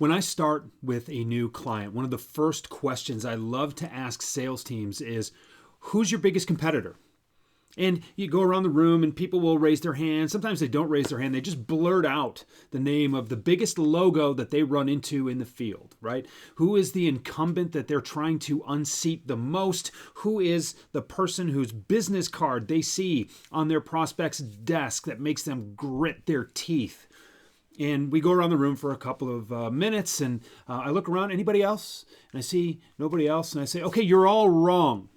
When I start with a new client, one of the first questions I love to ask sales teams is, who's your biggest competitor? And you go around the room and people will raise their hand. Sometimes they don't raise their hand. They just blurt out the name of the biggest logo that they run into in the field, right? Who is the incumbent that they're trying to unseat the most? Who is the person whose business card they see on their prospect's desk that makes them grit their teeth? And we go around the room for a couple of minutes, and I look around, anybody else? And I see nobody else, and I say, okay, you're all wrong.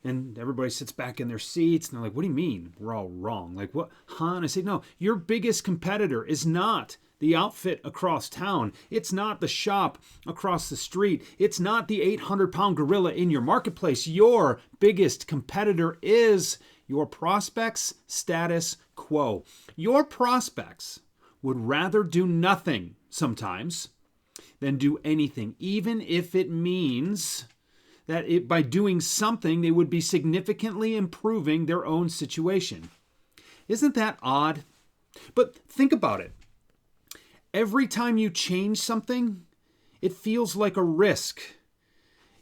And everybody sits back in their seats, and they're like, what do you mean we're all wrong? Like, what? Huh? And I say, no, your biggest competitor is not the outfit across town. It's not the shop across the street. It's not the 800-pound gorilla in your marketplace. Your biggest competitor is your prospects' status quo. Your prospects would rather do nothing sometimes than do anything, even if it means that by doing something, they would be significantly improving their own situation. Isn't that odd? But think about it. Every time you change something, it feels like a risk.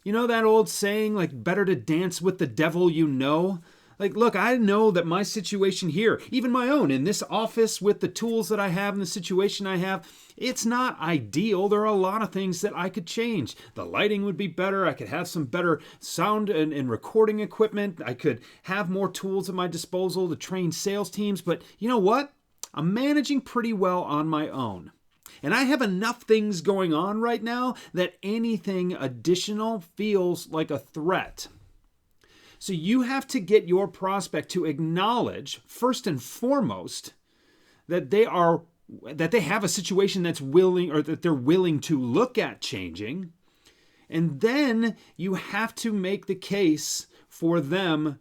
You know that old saying, like, better to dance with the devil you know? Like, look, I know that my situation here, even my own, in this office with the tools that I have and the situation I have, it's not ideal. There are a lot of things that I could change. The lighting would be better. I could have some better sound and recording equipment. I could have more tools at my disposal to train sales teams. But you know what? I'm managing pretty well on my own. And I have enough things going on right now that anything additional feels like a threat. So you have to get your prospect to acknowledge, first and foremost, that they have a situation that's willing, or that they're willing to look at changing. And then you have to make the case for them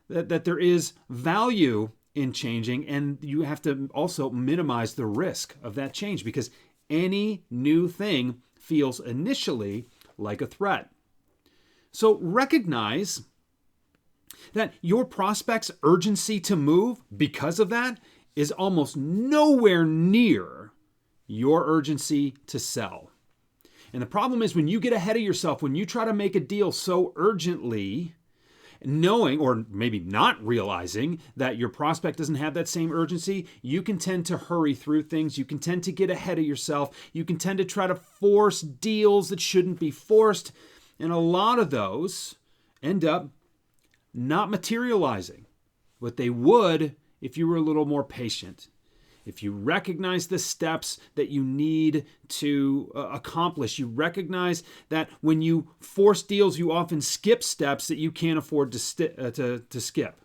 that there is value in changing, and you have to also minimize the risk of that change, because any new thing feels initially like a threat. So recognize that your prospect's urgency to move, because of that, is almost nowhere near your urgency to sell. And the problem is, when you get ahead of yourself, when you try to make a deal so urgently, knowing or maybe not realizing that your prospect doesn't have that same urgency, you can tend to hurry through things. You can tend to get ahead of yourself. You can tend to try to force deals that shouldn't be forced. And a lot of those end up not materializing what they would if you were a little more patient. If you recognize the steps that you need to accomplish, you recognize that when you force deals, you often skip steps that you can't afford to skip.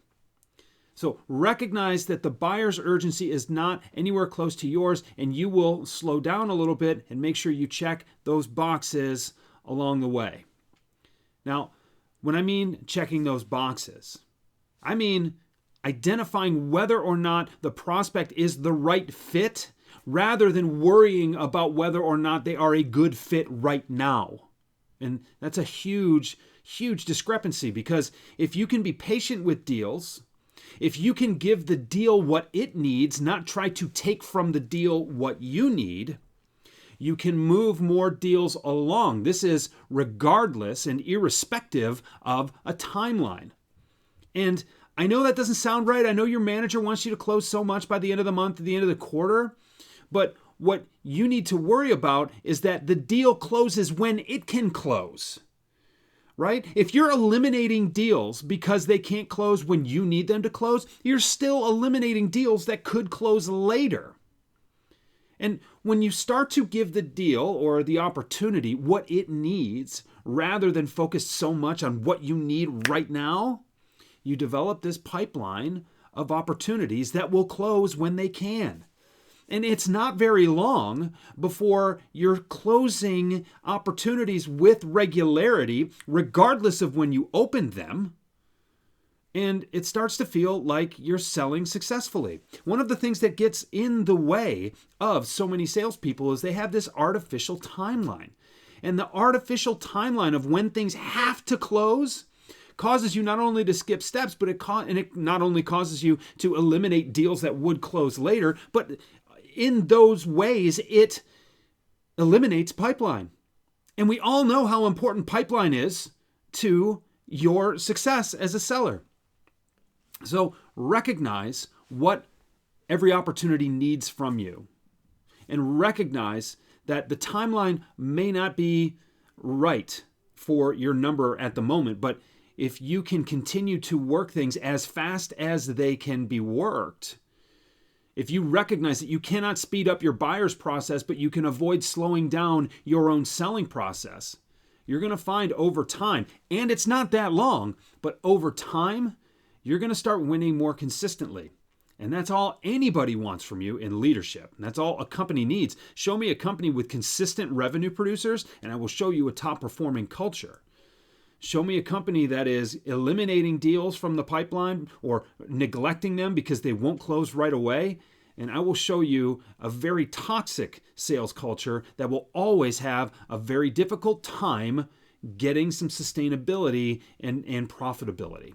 So recognize that the buyer's urgency is not anywhere close to yours, and you will slow down a little bit and make sure you check those boxes along the way. Now, when I mean checking those boxes, I mean identifying whether or not the prospect is the right fit, rather than worrying about whether or not they are a good fit right now. And that's a huge, huge discrepancy, because if you can be patient with deals, if you can give the deal what it needs, not try to take from the deal what you need, you can move more deals along. This is regardless and irrespective of a timeline. And I know that doesn't sound right. I know your manager wants you to close so much by the end of the month, at the end of the quarter. But what you need to worry about is that the deal closes when it can close, right? If you're eliminating deals because they can't close when you need them to close, you're still eliminating deals that could close later. And when you start to give the deal or the opportunity what it needs, rather than focus so much on what you need right now, you develop this pipeline of opportunities that will close when they can. And it's not very long before you're closing opportunities with regularity, regardless of when you opened them. And it starts to feel like you're selling successfully. One of the things that gets in the way of so many salespeople is they have this artificial timeline. And the artificial timeline of when things have to close causes you not only to skip steps, but it not only causes you to eliminate deals that would close later, but in those ways, it eliminates pipeline. And we all know how important pipeline is to your success as a seller. So recognize what every opportunity needs from you, and recognize that the timeline may not be right for your number at the moment, but if you can continue to work things as fast as they can be worked, if you recognize that you cannot speed up your buyer's process, but you can avoid slowing down your own selling process, you're going to find over time, and it's not that long, but over time, you're going to start winning more consistently. And that's all anybody wants from you in leadership. And that's all a company needs. Show me a company with consistent revenue producers, and I will show you a top performing culture. Show me a company that is eliminating deals from the pipeline or neglecting them because they won't close right away, and I will show you a very toxic sales culture that will always have a very difficult time getting some sustainability and profitability.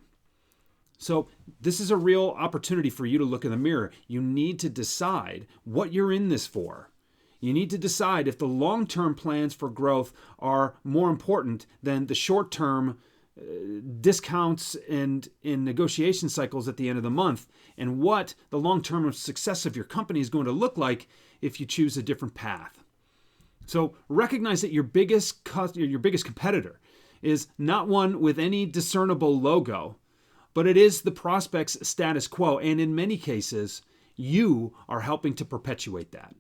So this is a real opportunity for you to look in the mirror. You need to decide what you're in this for. You need to decide if the long-term plans for growth are more important than the short-term discounts and in negotiation cycles at the end of the month, and what the long-term success of your company is going to look like if you choose a different path. So recognize that your biggest competitor is not one with any discernible logo, but it is the prospect's status quo, and in many cases, you are helping to perpetuate that.